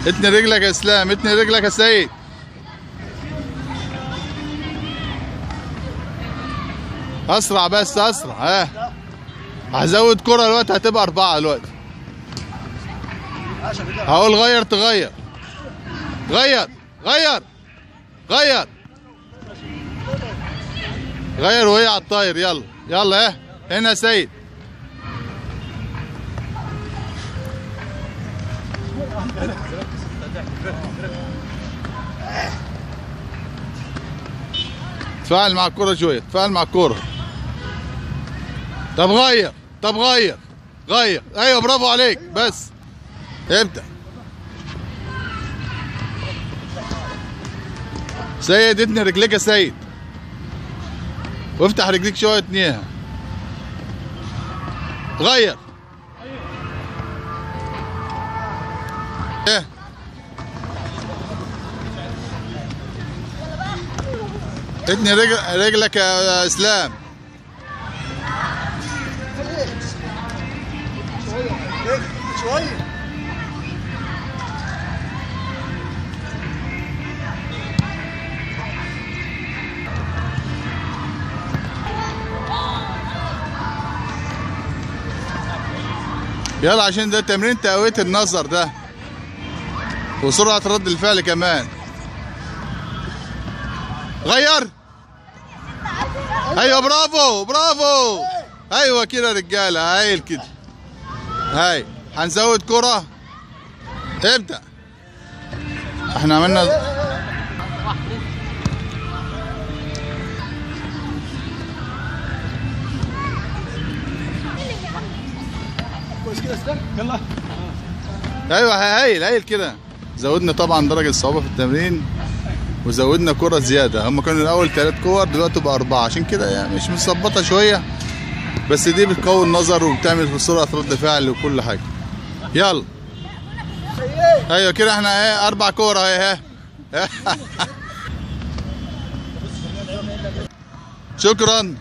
اتني رجلك يا اسلام، اتني رجلك يا سيد. اسرع بس اسرع. ها هزود كرة دلوقتي، هتبقى 4 دلوقتي. هقول غير تغير. غير غير غير غير وهي على الطاير. يلا يلا. اه هنا يا سيد. تفاعل مع الكرة شوية، تفاعل مع الكرة. طب غير، طب غير غير. ايوه برافو عليك. بس ابدأ سيد. اتني رجليك يا سيد، وافتح رجليك شوية اتنيها. غير. ايه اتني رجلك يا اسلام. شوية يلا عشان ده تمرين تقوية النظر ده وسرعة رد الفعل كمان. غير. ايوه برافو برافو. ايوه كده رجالة، هايل كده. هاي هنزود كرة. ابدأ. احنا عملنا كويس كده اسلام. يلا. ايوه هايل هايل كده. زودنا طبعا درجة الصعوبة في التمرين وزودنا كرة زيادة. هم كانوا الأول 3 كور، دلوقتي بقى 4، عشان كده يعني مش متظبطة شوية، بس دي بتقوي النظر وبتعمل في سرعة رد فعل وكل حاجة. يلا. ايوه كده احنا ايه 4 كور اهي. شكرا.